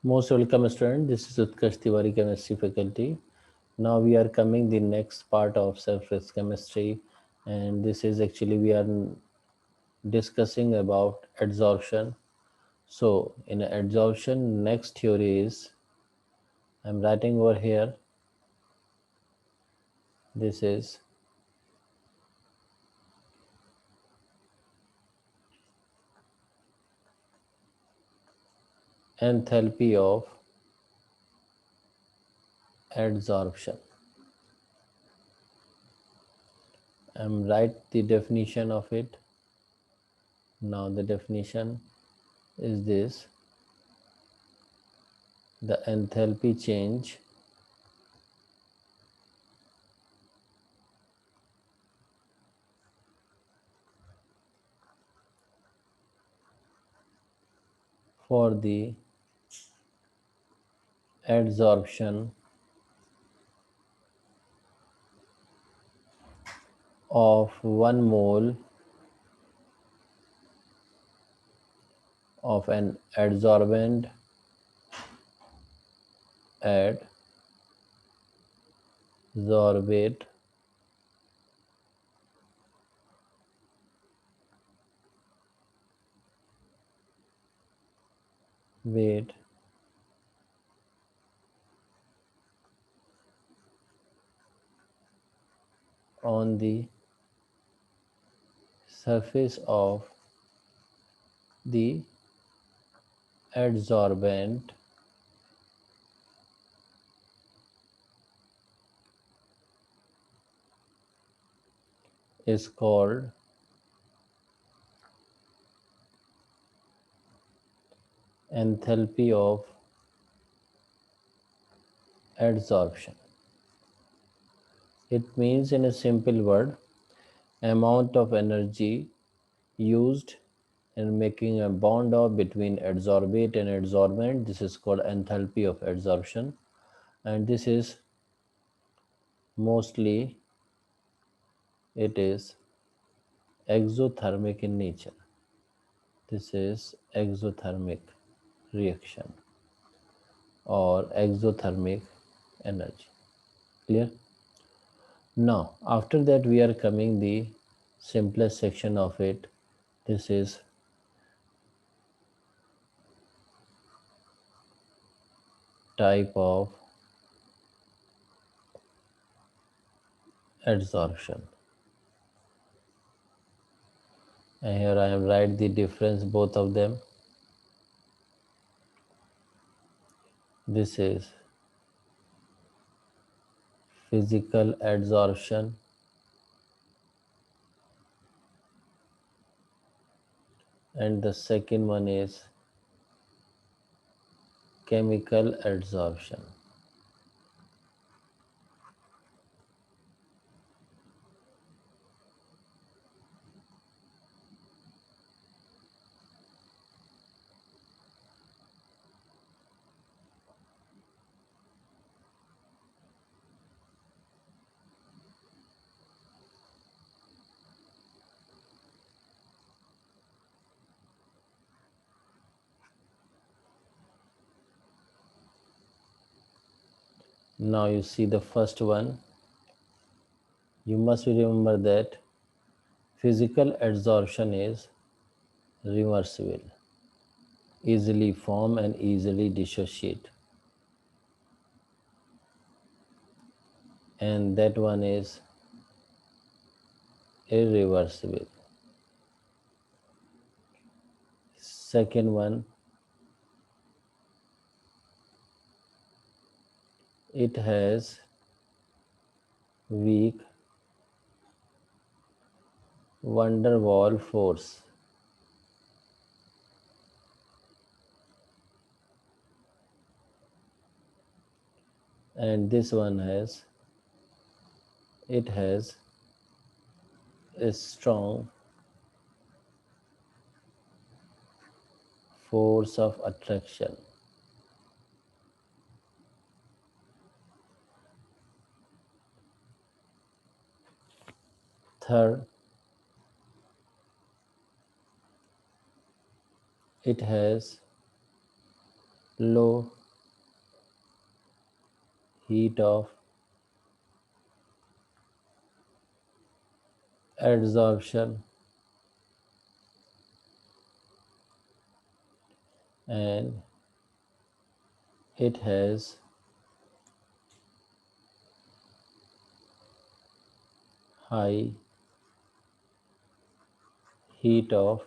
Most welcome student, this is Utkarsh Tiwari, chemistry faculty. Now we are coming the next part of surface chemistry, and this is actually we are discussing about adsorption. So in adsorption, next theory is, I'm writing over here, this is enthalpy of adsorption. I'm write the definition of it. Now the definition is this: the enthalpy change for the adsorption of 1 mole of an adsorbent at sorbate weight on the surface of the adsorbent is called enthalpy of adsorption. It means, in a simple word, amount of energy used in making a bond of between adsorbate and adsorbent. This is called enthalpy of adsorption, and this is mostly it is exothermic in nature. This is exothermic reaction or exothermic energy. Clear? Now, after that we are coming the simplest section of it. This is type of adsorption. And here I have write the difference both of them. This is physical adsorption and the second one is chemical adsorption. Now you see the first one. You must remember that physical adsorption is reversible, easily form and easily dissociate, and that one is irreversible. Second one, it has weak van der Waals force, and this one has a strong force of attraction. Third, it has low heat of adsorption, and it has high heat of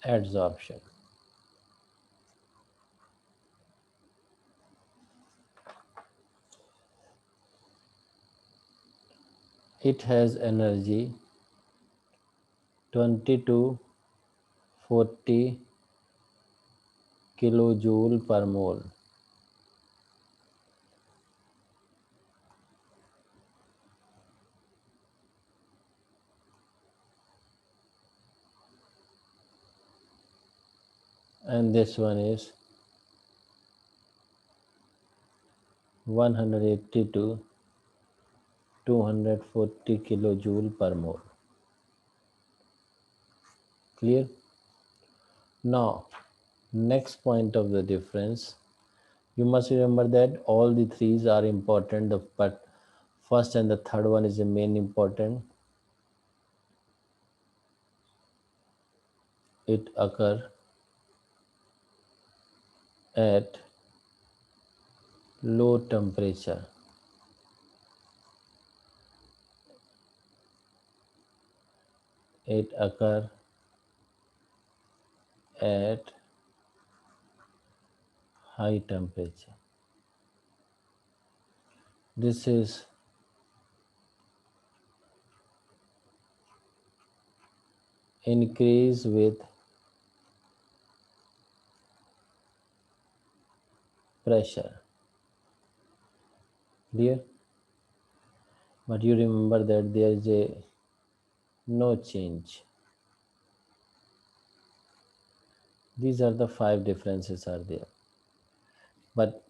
adsorption. It has energy 20 to 40 kilojoule per mole. And this one is 180 to 240 kilojoule per mole. Clear? Now, next point of the difference, you must remember that all the threes are important, but first and the third one is the main important. It occur at low temperature. It occur at high temperature. This is increase with pressure. Clear? But you remember that there is a no change. These are the five differences are there. But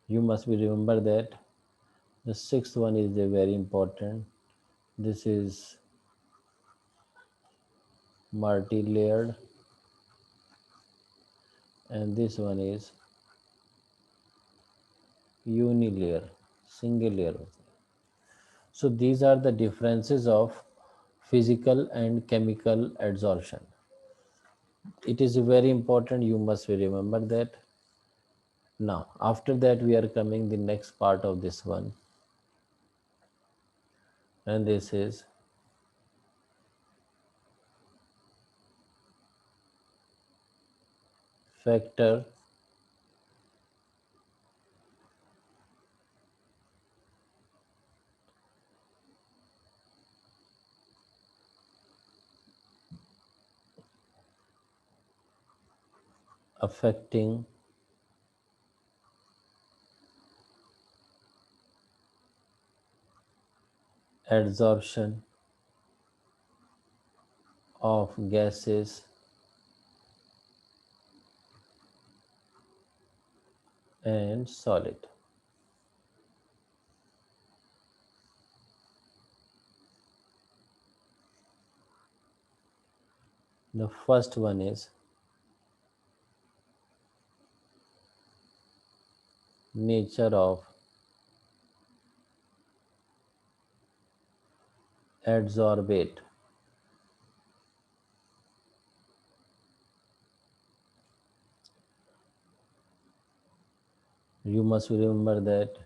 you must be remember that the sixth one is a very important. This is multi-layered, and this one is unilayer, single layer. So these are the differences of physical and chemical adsorption. It is very important, you must remember that. Now after that we are coming the next part of this one, and this is factor affecting adsorption of gases and solid. The first one is nature of adsorbate. You must remember that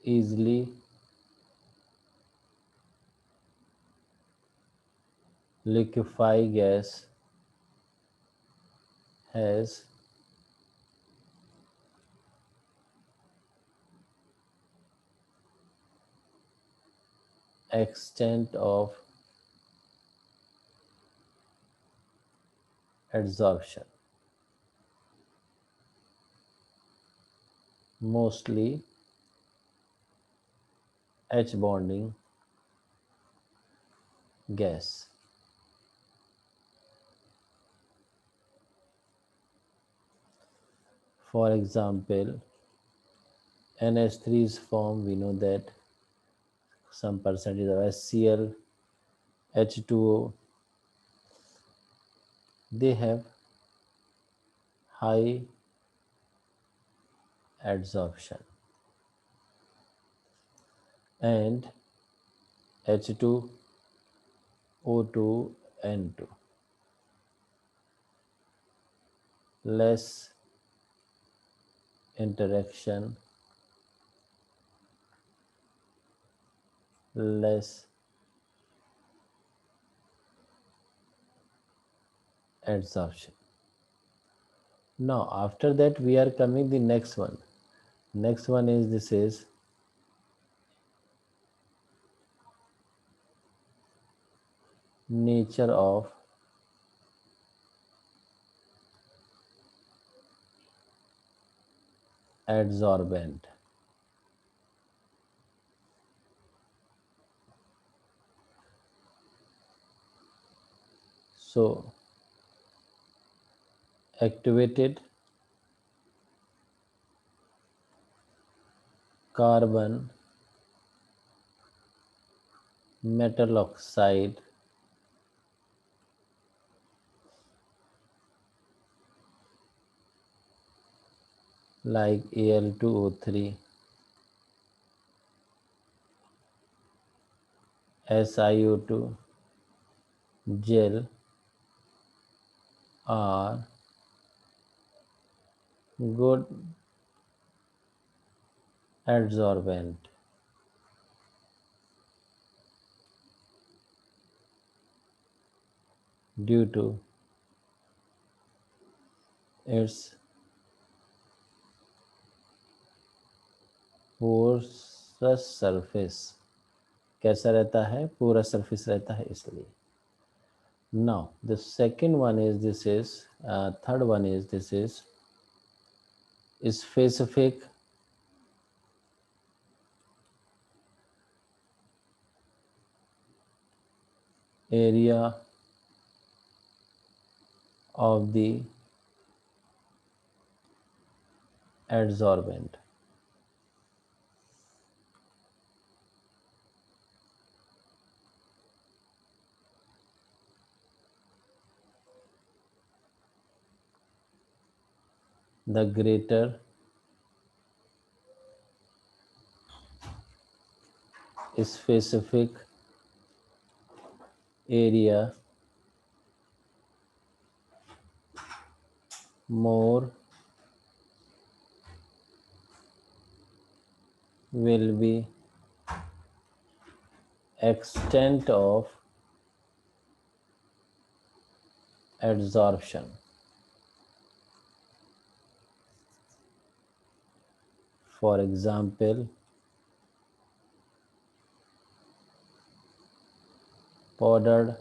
easily liquefy gas has extent of adsorption, mostly H bonding gas. For example, NH3 is formed, we know that some percentage of HCl, H2O, they have high adsorption, and H2O2 N2 less interaction, less adsorption. Now after that we are coming the next one. Next one is this is nature of adsorbent. So activated carbon metal oxide like Al2O3, SiO2 gel are good adsorbent due to its porous surface. कैसा रहता है? पूरा surface रहता है इसलिए. Now the second one is this is third one is this is specific area of the adsorbent. The greater specific area, more will be extent of adsorption. For example, powdered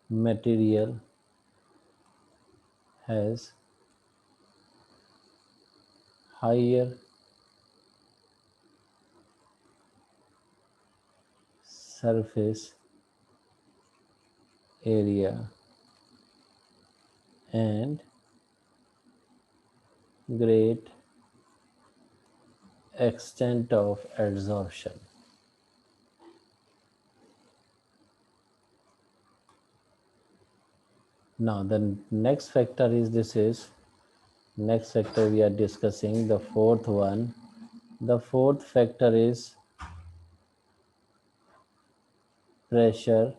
material has higher surface area and great extent of adsorption. Now the next factor is this is next factor we are discussing the fourth one. The fourth factor is pressure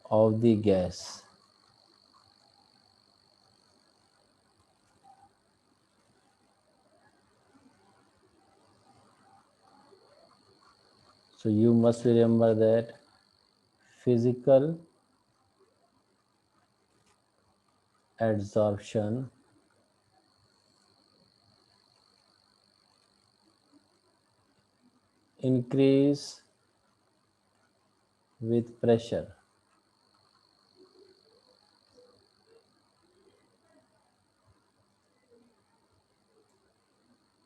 of the gas. So you must remember that physical adsorption increase with pressure.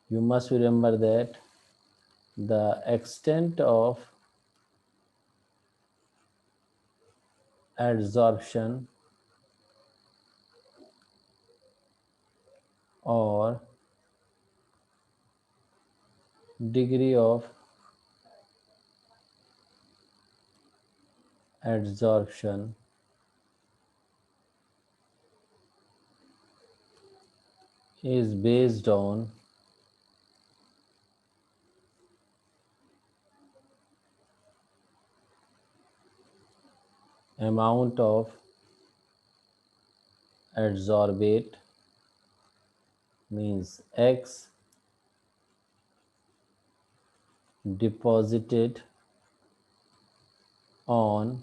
You must remember that the extent of adsorption or degree of adsorption is based on amount of adsorbate means X deposited on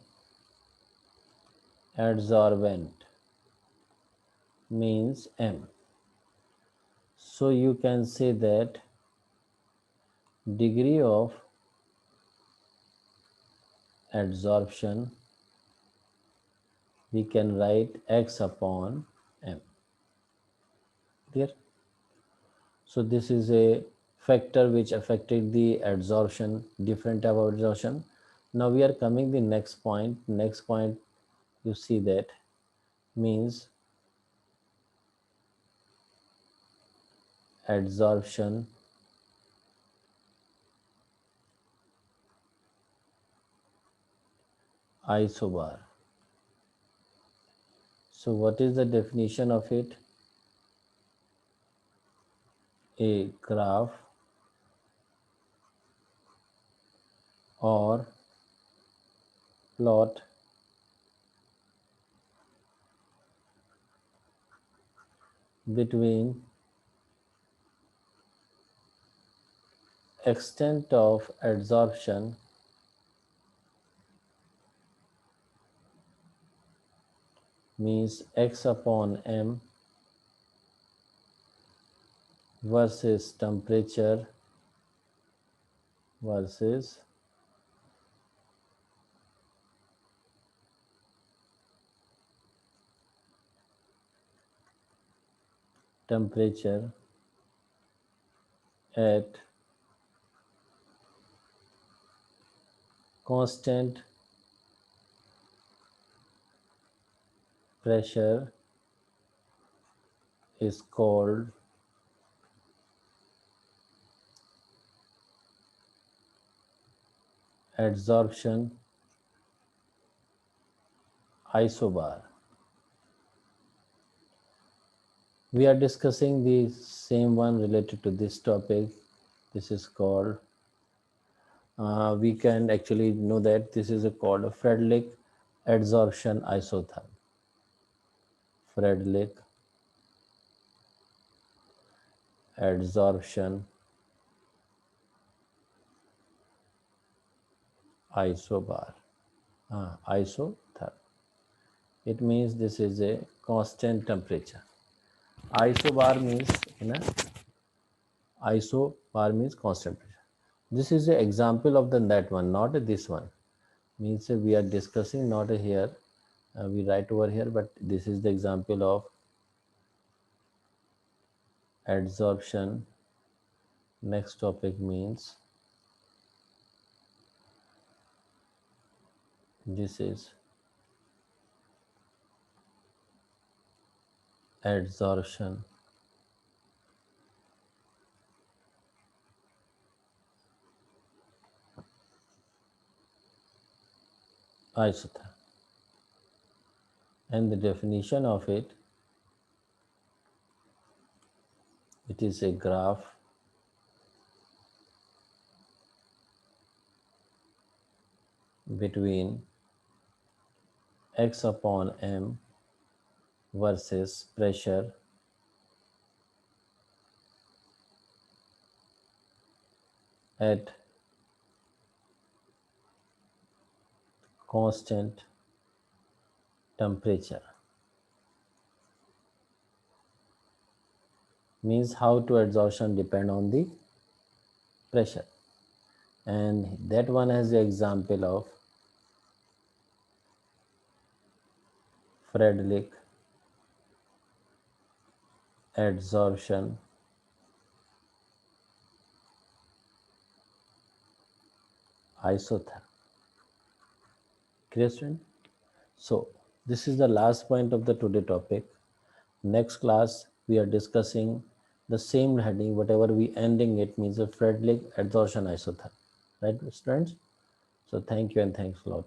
adsorbent means M. So you can say that degree of adsorption we can write X upon M. Clear? So this is a factor which affected the adsorption, different type of adsorption. Now we are coming the next point. Next point you see that means adsorption isobar. So what is the definition of it? A graph or plot between extent of adsorption means X upon M versus temperature versus temperature at constant pressure is called adsorption isobar. We are discussing the same one related to this topic. This is called, we can actually know that this is called a Fredlich adsorption isotherm. Fredlich adsorption isobar. Isotherm. It means this is a constant temperature. Isobar means, isobar means constant pressure. This is an example of that one, not this one. Means we are discussing not here, we write over here, but this is the example of adsorption. Next topic means this is adsorption isotherm, and the definition of it, it is a graph between X upon M versus pressure at constant temperature. Means how to adsorption depend on the pressure, and that one has the example of Fredlich adsorption isotherm. Clear, student? So this is the last point of the today topic. Next class we are discussing the same heading, whatever we ending it means a Fredlich adsorption isotherm. Right, students? So thank you and thanks a lot.